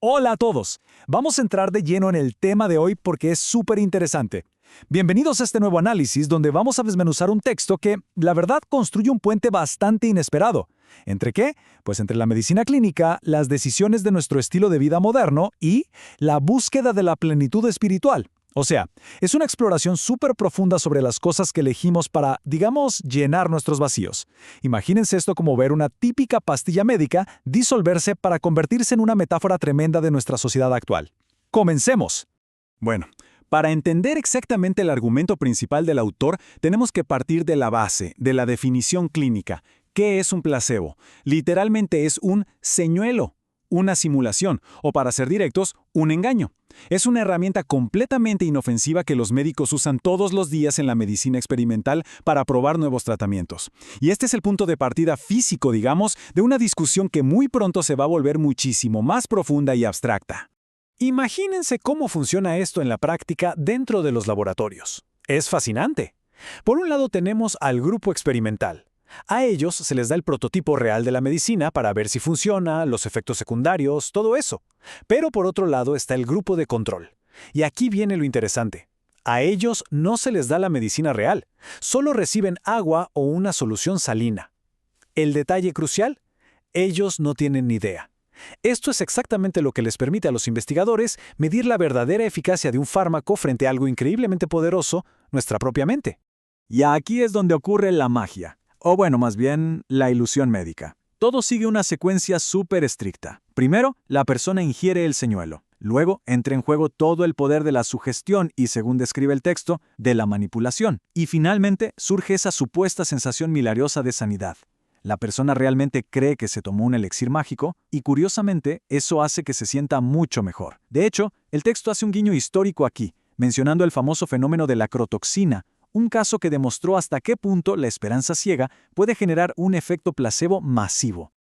Hola a todos. Vamos a entrar de lleno en el tema de hoy porque es súper interesante. Bienvenidos a este nuevo análisis donde vamos a desmenuzar un texto que, la verdad, construye un puente bastante inesperado. ¿Entre qué? Pues entre la medicina clínica, las decisiones de nuestro estilo de vida moderno y la búsqueda de la plenitud espiritual. O sea, es una exploración súper profunda sobre las cosas que elegimos para, digamos, llenar nuestros vacíos. Imagínense esto como ver una típica pastilla médica disolverse para convertirse en una metáfora tremenda de nuestra sociedad actual. ¡Comencemos! Bueno, para entender exactamente el argumento principal del autor, tenemos que partir de la base, de la definición clínica. ¿Qué es un placebo? Literalmente es un señuelo, una simulación, o para ser directos, un engaño. Es una herramienta completamente inofensiva que los médicos usan todos los días en la medicina experimental para probar nuevos tratamientos. Y este es el punto de partida físico, digamos, de una discusión que muy pronto se va a volver muchísimo más profunda y abstracta. Imagínense cómo funciona esto en la práctica dentro de los laboratorios. Es fascinante. Por un lado tenemos al grupo experimental. A ellos se les da el prototipo real de la medicina para ver si funciona, los efectos secundarios, todo eso. Pero por otro lado está el grupo de control. Y aquí viene lo interesante. A ellos no se les da la medicina real, solo reciben agua o una solución salina. El detalle crucial: ellos no tienen ni idea. Esto es exactamente lo que les permite a los investigadores medir la verdadera eficacia de un fármaco frente a algo increíblemente poderoso, nuestra propia mente. Y aquí es donde ocurre la magia. O bueno, más bien, la ilusión médica. Todo sigue una secuencia súper estricta. Primero, la persona ingiere el señuelo. Luego, entra en juego todo el poder de la sugestión y, según describe el texto, de la manipulación. Y finalmente, surge esa supuesta sensación milagrosa de sanidad. La persona realmente cree que se tomó un elixir mágico y, curiosamente, eso hace que se sienta mucho mejor. De hecho, el texto hace un guiño histórico aquí, mencionando el famoso fenómeno de la crotoxina, un caso que demostró hasta qué punto la esperanza ciega puede generar un efecto placebo masivo.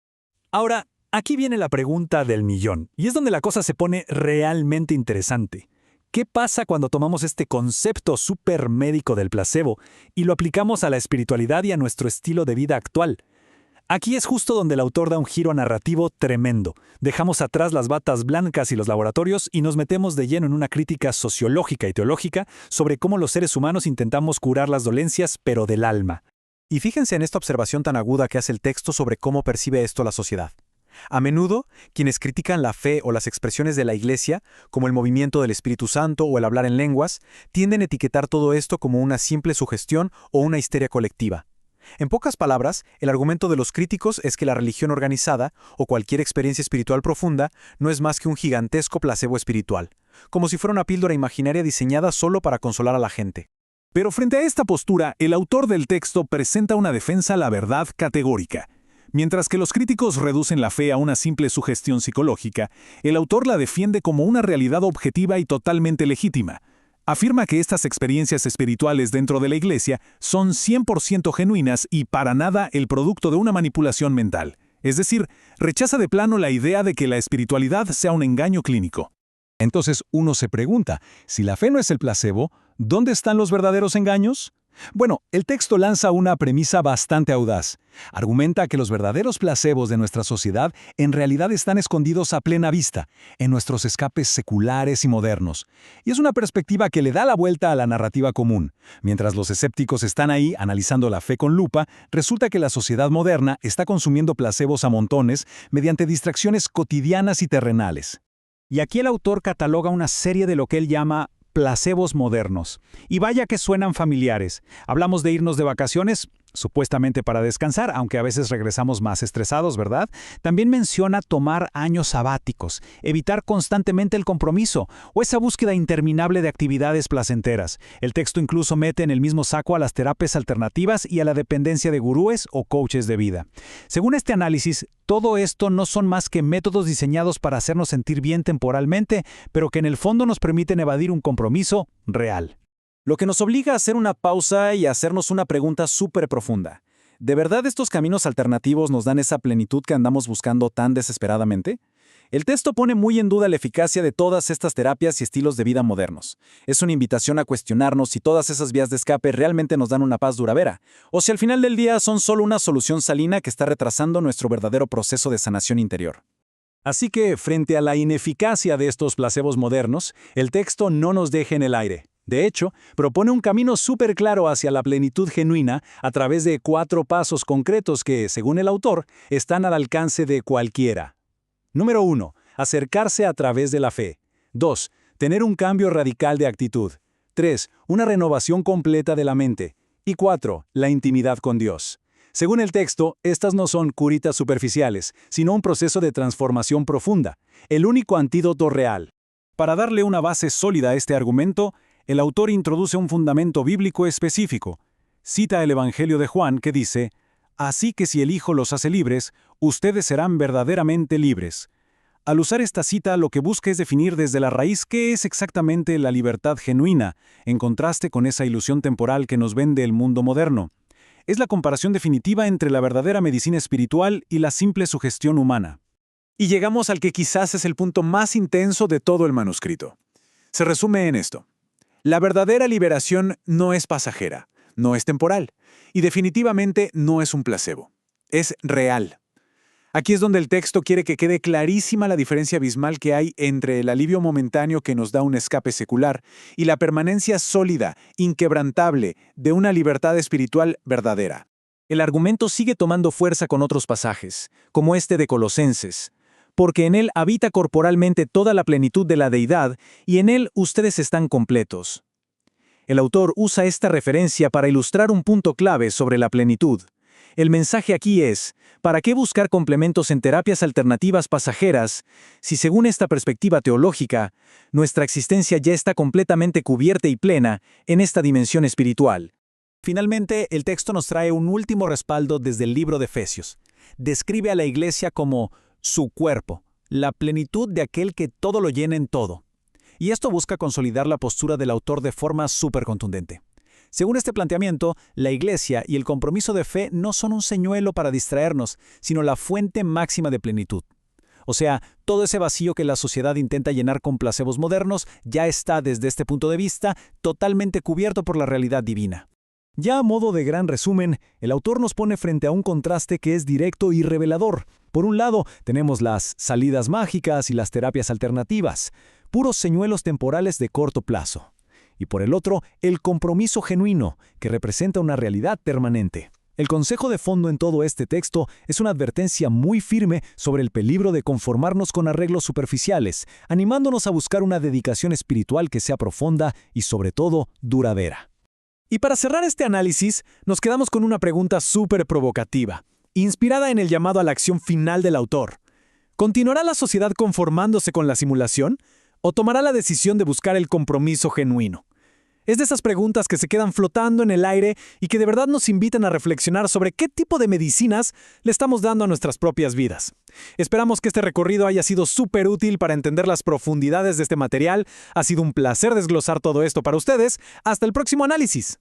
Ahora, aquí viene la pregunta del millón, y es donde la cosa se pone realmente interesante. ¿Qué pasa cuando tomamos este concepto supermédico del placebo y lo aplicamos a la espiritualidad y a nuestro estilo de vida actual? Aquí es justo donde el autor da un giro narrativo tremendo. Dejamos atrás las batas blancas y los laboratorios y nos metemos de lleno en una crítica sociológica y teológica sobre cómo los seres humanos intentamos curar las dolencias, pero del alma. Y fíjense en esta observación tan aguda que hace el texto sobre cómo percibe esto la sociedad. A menudo, quienes critican la fe o las expresiones de la Iglesia, como el movimiento del Espíritu Santo o el hablar en lenguas, tienden a etiquetar todo esto como una simple sugestión o una histeria colectiva. En pocas palabras, el argumento de los críticos es que la religión organizada, o cualquier experiencia espiritual profunda, no es más que un gigantesco placebo espiritual, como si fuera una píldora imaginaria diseñada solo para consolar a la gente. Pero frente a esta postura, el autor del texto presenta una defensa a la verdad categórica. Mientras que los críticos reducen la fe a una simple sugestión psicológica, el autor la defiende como una realidad objetiva y totalmente legítima. Afirma que estas experiencias espirituales dentro de la Iglesia son 100% genuinas y para nada el producto de una manipulación mental. Es decir, rechaza de plano la idea de que la espiritualidad sea un engaño clínico. Entonces uno se pregunta, si la fe no es el placebo, ¿dónde están los verdaderos engaños? Bueno, el texto lanza una premisa bastante audaz. Argumenta que los verdaderos placebos de nuestra sociedad en realidad están escondidos a plena vista, en nuestros escapes seculares y modernos. Y es una perspectiva que le da la vuelta a la narrativa común. Mientras los escépticos están ahí analizando la fe con lupa, resulta que la sociedad moderna está consumiendo placebos a montones mediante distracciones cotidianas y terrenales. Y aquí el autor cataloga una serie de lo que él llama placebos modernos. Y vaya que suenan familiares. Hablamos de irnos de vacaciones, supuestamente para descansar, aunque a veces regresamos más estresados, ¿verdad? También menciona tomar años sabáticos, evitar constantemente el compromiso o esa búsqueda interminable de actividades placenteras. El texto incluso mete en el mismo saco a las terapias alternativas y a la dependencia de gurúes o coaches de vida. Según este análisis, todo esto no son más que métodos diseñados para hacernos sentir bien temporalmente, pero que en el fondo nos permiten evadir un compromiso real. Lo que nos obliga a hacer una pausa y a hacernos una pregunta súper profunda. ¿De verdad estos caminos alternativos nos dan esa plenitud que andamos buscando tan desesperadamente? El texto pone muy en duda la eficacia de todas estas terapias y estilos de vida modernos. Es una invitación a cuestionarnos si todas esas vías de escape realmente nos dan una paz duradera, o si al final del día son solo una solución salina que está retrasando nuestro verdadero proceso de sanación interior. Así que, frente a la ineficacia de estos placebos modernos, el texto no nos deja en el aire. De hecho, propone un camino súper claro hacia la plenitud genuina a través de 4 pasos concretos que, según el autor, están al alcance de cualquiera. Número 1. Acercarse a través de la fe. 2. Tener un cambio radical de actitud. 3. Una renovación completa de la mente. Y 4. La intimidad con Dios. Según el texto, estas no son curitas superficiales, sino un proceso de transformación profunda, el único antídoto real. Para darle una base sólida a este argumento, el autor introduce un fundamento bíblico específico. Cita el Evangelio de Juan que dice: «Así que si el Hijo los hace libres, ustedes serán verdaderamente libres». Al usar esta cita, lo que busca es definir desde la raíz qué es exactamente la libertad genuina, en contraste con esa ilusión temporal que nos vende el mundo moderno. Es la comparación definitiva entre la verdadera medicina espiritual y la simple sugestión humana. Y llegamos al que quizás es el punto más intenso de todo el manuscrito. Se resume en esto: la verdadera liberación no es pasajera, no es temporal, y definitivamente no es un placebo. Es real. Aquí es donde el texto quiere que quede clarísima la diferencia abismal que hay entre el alivio momentáneo que nos da un escape secular y la permanencia sólida, inquebrantable, de una libertad espiritual verdadera. El argumento sigue tomando fuerza con otros pasajes, como este de Colosenses. Porque en él habita corporalmente toda la plenitud de la deidad, y en él ustedes están completos. El autor usa esta referencia para ilustrar un punto clave sobre la plenitud. El mensaje aquí es: ¿para qué buscar complementos en terapias alternativas pasajeras si, según esta perspectiva teológica, nuestra existencia ya está completamente cubierta y plena en esta dimensión espiritual? Finalmente, el texto nos trae un último respaldo desde el libro de Efesios. Describe a la iglesia como su cuerpo, la plenitud de aquel que todo lo llena en todo. Y esto busca consolidar la postura del autor de forma súper contundente. Según este planteamiento, la iglesia y el compromiso de fe no son un señuelo para distraernos, sino la fuente máxima de plenitud. O sea, todo ese vacío que la sociedad intenta llenar con placebos modernos ya está, desde este punto de vista, totalmente cubierto por la realidad divina. Ya a modo de gran resumen, el autor nos pone frente a un contraste que es directo y revelador. Por un lado, tenemos las salidas mágicas y las terapias alternativas, puros señuelos temporales de corto plazo. Y por el otro, el compromiso genuino, que representa una realidad permanente. El consejo de fondo en todo este texto es una advertencia muy firme sobre el peligro de conformarnos con arreglos superficiales, animándonos a buscar una dedicación espiritual que sea profunda y, sobre todo, duradera. Y para cerrar este análisis, nos quedamos con una pregunta súper provocativa, inspirada en el llamado a la acción final del autor. ¿Continuará la sociedad conformándose con la simulación? ¿O tomará la decisión de buscar el compromiso genuino? Es de esas preguntas que se quedan flotando en el aire y que de verdad nos invitan a reflexionar sobre qué tipo de medicinas le estamos dando a nuestras propias vidas. Esperamos que este recorrido haya sido súper útil para entender las profundidades de este material. Ha sido un placer desglosar todo esto para ustedes. Hasta el próximo análisis.